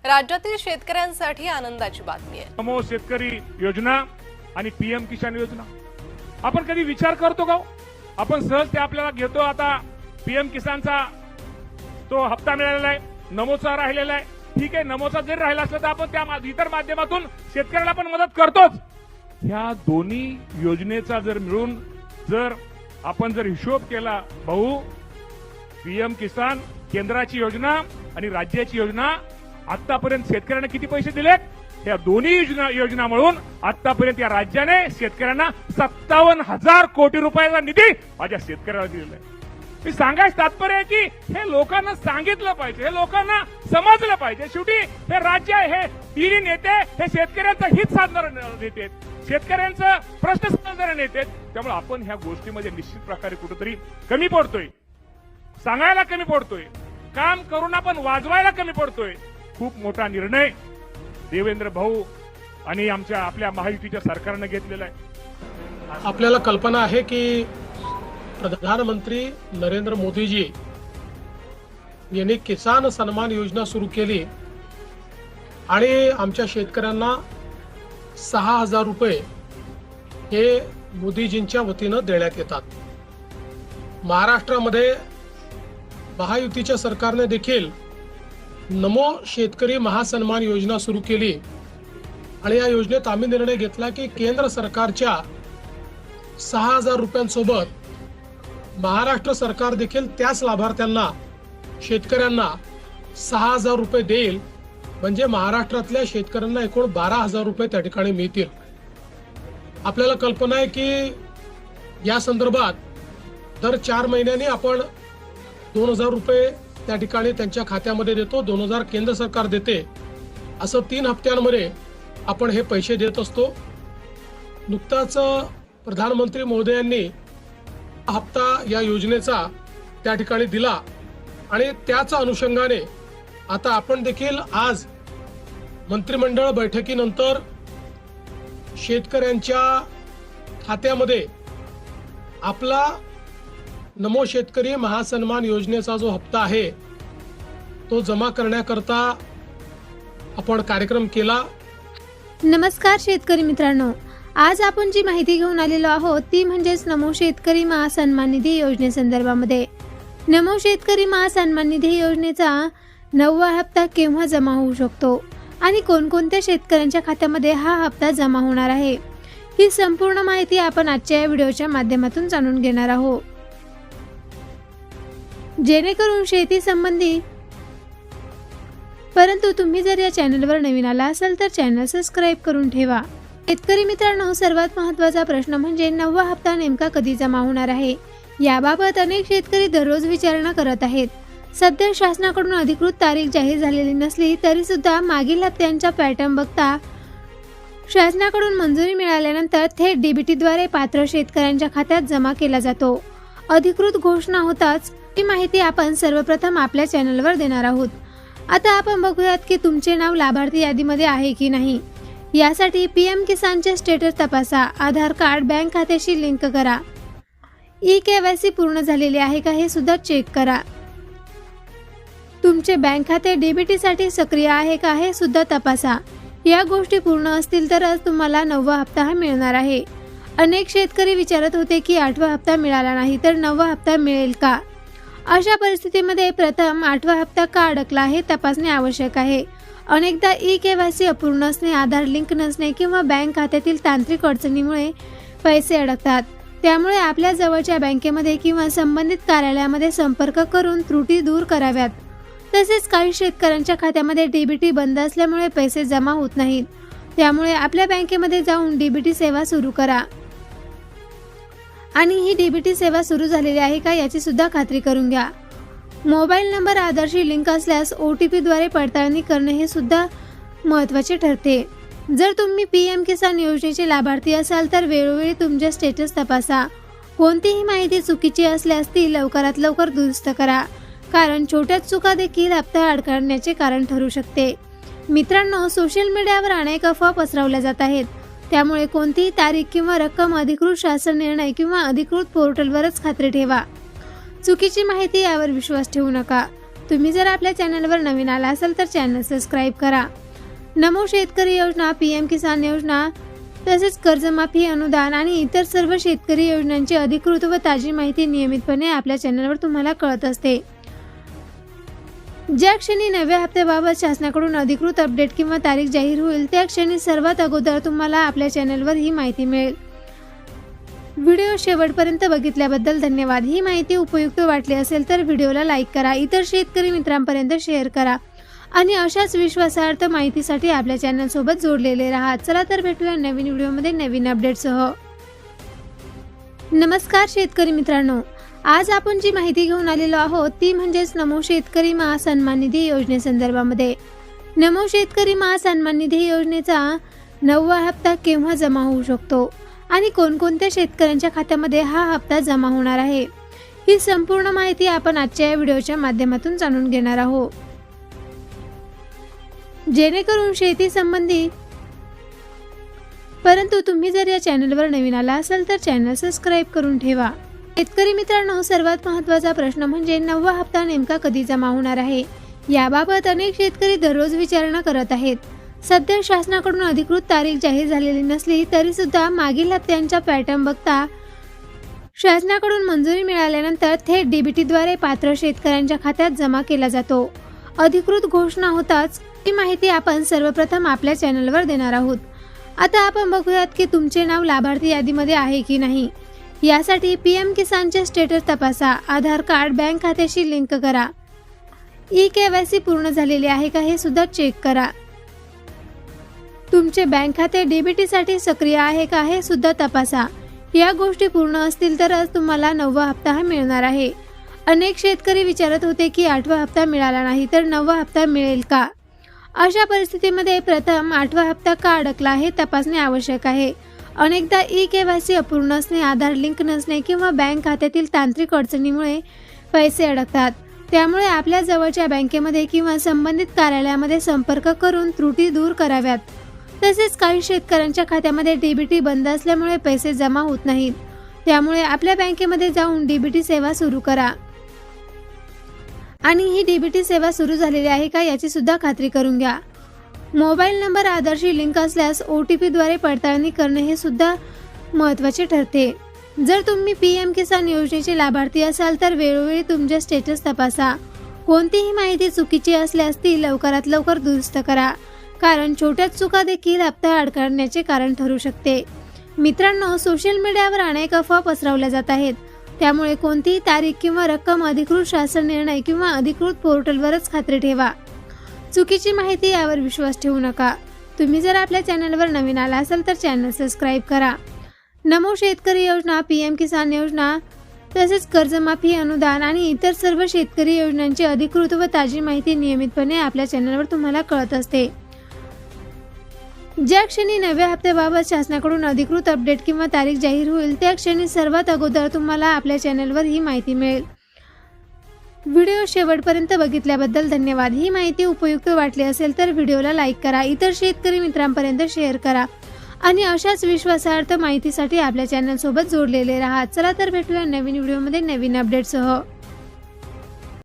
राज्यातील शेतकऱ्यांसाठी आनंदाची बातमी आहे। नमो शेतकरी योजना आणि पीएम किसान योजना आपण कधी विचार करतो का? आपण सहज ते आपल्याला घेतो। आता पीएम किसानचा तो हप्ता मिळालेला आहे, नमोचा राहिलेला आहे। ठीक आहे, नमोचा जरी राहिला असला तर आपण त्या इतर माध्यमातून शेतकऱ्याला पण मदत करतोच। ह्या दोन्ही योजनेचा जर मिळून जर आपण जर हिशोब केला भाऊ, पीएम किसान केंद्राची योजना आणि राज्याची योजना आतापर्यंत शेतकऱ्यांना किती पैसे दिलेत? या दोन्ही योजना मिळून आतापर्यंत या राज्याने शेतकऱ्यांना 57,000 कोटी रुपयाचा निधी माझ्या शेतकऱ्याला दिलेला आहे। मी सांगायचं तात्पर्य आहे की हे लोकांना सांगितलं पाहिजे, हे लोकांना समजलं पाहिजे। शेवटी हे राज्य हे तिन्ही नेते हे शेतकऱ्यांचं हित साधणारे नेते, शेतकऱ्यांचं प्रश्न समजणारे नेते। त्यामुळे आपण ह्या गोष्टीमध्ये निश्चित प्रकारे कुठेतरी कमी पडतोय, सांगायला कमी पडतोय, काम करून आपण वाजवायला कमी पडतोय। खूप मोठा निर्णय देवेंद्र भाऊ आणि आपल्या महायुतीच्या सरकारने घेतलेला आहे। आपल्याला कल्पना आहे की प्रधानमंत्री नरेंद्र मोदीजी यांनी किसान सन्मान योजना सुरू केली आणि आमच्या शेतकऱ्यांना 6,000 रुपये हे मोदीजींच्या वतीनं देण्यात येतात। महाराष्ट्रामध्ये महायुतीच्या सरकारने देखील नमो शेतकरी महासन्मान योजना सुरू केली आणि या योजनेत आम्ही निर्णय घेतला की केंद्र सरकारच्या 6,000 रुपयांसोबत महाराष्ट्र सरकार देखील त्याच लाभार्थ्यांना शेतकऱ्यांना 6,000 रुपये देईल, म्हणजे महाराष्ट्रातल्या शेतकऱ्यांना एकूण 12,000 रुपये त्या ठिकाणी मिळतील। आपल्याला कल्पना आहे की या संदर्भात दर 4 महिन्यांनी आपण 2,000 रुपये त्या ठिकाणी त्यांच्या खात्यामध्ये देतो, 2,000 केंद्र सरकार देते, असं 3 हप्त्यांमध्ये आपण हे पैसे देत असतो। नुकताच प्रधानमंत्री महोदयांनी हप्ता या योजनेचा त्या ठिकाणी दिला आणि त्याच अनुषंगाने आता आपण देखील आज मंत्रिमंडळ बैठकीनंतर शेतकऱ्यांच्या खात्यामध्ये आपला नमो शेतकरी महासन्मान योजनेचा जो हप्ता आहे तो जमा करण्याकरता आपण कार्यक्रम केला। नमस्कार शेतकरी मित्रांनो, आज आपण जी माहिती घेऊन आलेलो आहोत ती म्हणजेच नमो शेतकरी महासन्मान निधी योजनेसंदर्भामध्ये। नमो शेतकरी महासन्मान निधी योजनेचा 9वा हप्ता केव्हा जमा होऊ शकतो आणि कोणकोणत्या शेतकऱ्यांच्या खात्यामध्ये हा हप्ता जमा होणार आहे, ही संपूर्ण माहिती आपण आजच्या या व्हिडिओच्या माध्यमातून जाणून घेणार आहोत। जेणेकरून शेती संबंधी, परंतु तुम्ही जर या चॅनलवर नवीन आला असाल तर चॅनल सबस्क्राईब करून ठेवा। शेतकरी मित्रांनो, सर्वात महत्त्वाचा प्रश्न म्हणजे 9वा हप्ता नेमका कधी जमा होणार आहे, याबाबत अनेक शेतकरी दररोज विचारणा करत आहेत। सध्या शासनाकडून अधिकृत तारीख जाहीर झालेली नसली तरी सुद्धा मागील हप्त्यांचा पॅटर्न बघता शासनाकडून मंजुरी मिळाल्यानंतर थेट डीबीटीद्वारे पात्र शेतकऱ्यांच्या खात्यात जमा केला जातो। अधिकृत घोषणा होताच ही माहिती आपण सर्वप्रथम आपल्या चॅनलवर देणार आहोत। आता आपण बघूयात की तुमचे नाव लाभार्थी यादीमध्ये आहे की नाही। यासाठी पीएम किसानचे स्टेटस तपासा, आधार कार्ड बँक खात्याशी लिंक करा, ई-केवायसी पूर्ण झालेली आहे का हे सुद्धा चेक करा, तुमचे बँक खाते डीबीटी साठी सक्रिय आहे का हे सुद्धा तपासा। या गोष्टी पूर्ण असतील तरच तुम्हाला 9वा हप्ता हा मिळणार आहे। अनेक शेतकरी विचारत होते की 8वा हप्ता मिळाला नाही तर 9वा हप्ता मिळेल का। अशा परिस्थितीमध्ये प्रथम 8वा हप्ता का अडकला हे तपासणे आवश्यक आहे। अनेकदा ई-केवायसी अपूर्ण असणे, आधार लिंक नसणे किंवा बँक खात्यातील तांत्रिक अडचणीमुळे पैसे अडकतात। त्यामुळे आपल्या जवळच्या बँकेमध्ये किंवा संबंधित कार्यालयामध्ये संपर्क करून त्रुटी दूर कराव्यात। तसेच काही शेतकऱ्यांच्या खात्यामध्ये डीबीटी बंद असल्यामुळे पैसे जमा होत नाहीत, त्यामुळे आपल्या बँकेमध्ये जाऊन डीबीटी सेवा सुरू करा आणि ही डीबीटी सेवा सुरू झालेली आहे का याची सुद्धा खात्री करून घ्या। मोबाईल नंबर आधारशी लिंक असल्यास OTP द्वारे पडताळणी करणे हे सुद्धा महत्त्वाचे ठरते। जर तुम्ही पीएम किसान योजनेचे लाभार्थी असाल तर वेळोवेळी तुमचे स्टेटस तपासा। कोणतीही माहिती चुकीची असल्यास ती लवकरात लवकर दुरुस्त करा, कारण छोट्या चुका देखील हप्ता अडकण्याचे कारण ठरू शकते। मित्रांनो, सोशल मीडियावर अनेक अफवा पसरवल्या जात आहेत, त्यामुळे कोणतीही तारीख किंवा रक्कम अधिकृत शासन निर्णय किंवा अधिकृत पोर्टलवरच खात्री ठेवा। चुकीची माहिती यावर विश्वास ठेवू नका। तुम्ही जर आपल्या चॅनलवर नवीन आला असाल तर चॅनल सबस्क्राईब करा. नमो शेतकरी योजना, पीएम किसान योजना तसेच कर्जमाफी अनुदान आणि इतर सर्व शेतकरी योजनांची अधिकृत व ताजी माहिती नियमितपणे आपल्या चॅनलवर तुम्हाला कळत असते. ज्या क्षणी नव्या हप्त्याबाबत शासनाकडून अधिकृत अपडेट किंवा तारीख जाहीर होईल त्या क्षणी सर्वात अगोदर तुम्हाला आपल्या चॅनलवर ही माहिती मिळेल. व्हिडिओ शेवटपर्यंत बघितल्याबद्दल धन्यवाद. ही माहिती उपयुक्त वाटली असेल तर व्हिडिओला लाईक करा, इतर शेतकरी मित्रांपर्यंत शेअर करा आणि अशाच विश्वासार्थ माहितीसाठी आपल्या चॅनल सोबत जोडलेले राहा. चला तर भेटूया नवीन व्हिडिओमध्ये नवीन अपडेटसह. नमस्कार शेतकरी मित्रांनो, आज आपण जी माहिती घेऊन आलेलो आहोत ती म्हणजेच नमो शेतकरी महासन्मान निधी योजनेसंदर्भामध्ये. नमो शेतकरी महासन्मान निधी योजनेचा 9वा हप्ता केव्हा जमा होऊ शकतो आणि कोणकोणत्या शेतकऱ्यांच्या खात्यामध्ये हा हप्ता जमा होणार आहे, ही संपूर्ण माहिती आपण आजच्या या व्हिडिओच्या माध्यमातून जाणून घेणार आहोत. जेणेकरून शेती संबंधी, परंतु तुम्ही जर या चॅनलवर नवीन आला असाल तर चॅनल सबस्क्राईब करून ठेवा. शेतकरी मित्रांनो, सर्वात महत्त्वाचा प्रश्न म्हणजे 9वा हप्ता नेमका कधी जमा होणार आहे. याबाबत अनेक शेतकरी दररोज विचारणा करत आहेत. सध्या शासनाकडून अधिकृत तारीख जाहीर झालेली नसली तरी सुद्धा मागील हप्त्यांचा पॅटर्न बघता शासनाकडून मंजुरी मिळाल्यानंतर थेट डीबीटीद्वारे पात्र शेतकऱ्यांच्या खात्यात जमा केला जातो. अधिकृत घोषणा होताच ही माहिती आपण सर्वप्रथम आपल्या चॅनलवर देणार आहोत. आता आपण बघूयात की तुमचे नाव लाभार्थी यादीमध्ये आहे की नाही. यासाठी पीएम किसानचे स्टेटस तपासा, आधार कार्ड बँक खात्याशी लिंक करा, ई-केवायसी पूर्ण झालेली आहे का हे सुद्धा चेक करा. तुमचे बँक खाते डीबीटीसाठी सक्रिय आहे का हे सुद्धा तपासा. या गोष्टी पूर्ण असतील तरच तुम्हाला 9वा हप्ता हा मिळणार आहे. अनेक शेतकरी विचारत होते की 8वा हप्ता मिळाला नाही तर 9वा हप्ता मिळेल का. अशा परिस्थितीमध्ये प्रथम 8वा हप्ता का अडकला हे तपासणे आवश्यक आहे. अनेकदा ई-केवायसी अपूर्ण असणे, आधार लिंक नसणे किंवा बँक खात्यातील तांत्रिक अडचणीमुळे पैसे अडकतात. त्यामुळे आपल्या जवळच्या बँकेमध्ये किंवा संबंधित कार्यालयामध्ये संपर्क करून त्रुटी दूर कराव्यात. तसेच काही शेतकऱ्यांच्या खात्यामध्ये डीबीटी बंद असल्यामुळे पैसे जमा होत नाहीत. त्यामुळे आपल्या बँकेमध्ये जाऊन डीबीटी सेवा सुरू करा आणि ही डीबीटी सेवा सुरू झालेली आहे का याची सुद्धा खात्री करून घ्या. मोबाईल नंबर आधारशी लिंक असल्यास OTP द्वारे पडताळणी करणे हे सुद्धा महत्त्वाचे ठरते. जर तुम्ही पीएम किसान योजनेचे लाभार्थी असाल तर वेळोवेळी तुमचे स्टेटस तपासा. कोणतीही माहिती चुकीची असल्यास ती लवकरात लवकर दुरुस्त करा, कारण छोट्या चुका देखील हप्ता अडकण्याचे कारण ठरू शकते. मित्रांनो, सोशल मीडियावर अनेक अफवा पसरवल्या जात आहेत. त्यामुळे कोणतीही तारीख किंवा रक्कम अधिकृत शासन निर्णय किंवा अधिकृत पोर्टलवरच खात्री ठेवा. चुकीची माहिती यावर विश्वास ठेवू नका. तुम्ही जर आपल्या चॅनलवर नवीन आला असाल तर चॅनल सबस्क्राईब करा. नमो शेतकरी योजना, पीएम किसान योजना तसेच कर्जमाफी अनुदान आणि इतर सर्व शेतकरी योजनांची अधिकृत व ताजी माहिती नियमितपणे आपल्या चॅनलवर तुम्हाला कळत असते. ज्या क्षणी नव्या हप्त्याबाबत शासनाकडून अधिकृत अपडेट किंवा तारीख जाहीर होईल त्या क्षणी सर्वात अगोदर तुम्हाला आपल्या चॅनलवर ही माहिती मिळेल. व्हिडिओ शेवटपर्यंत बघितल्याबद्दल धन्यवाद. ही माहिती उपयुक्त वाटली असेल तर व्हिडिओला लाईक करा, इतर शेतकरी मित्रांपर्यंत शेअर करा आणि अशाच विश्वासार्थ माहितीसाठी आपल्या चॅनल सोबत जोडलेले राहा. चला तर भेटूया नवीन व्हिडिओमध्ये नवीन अपडेटसह.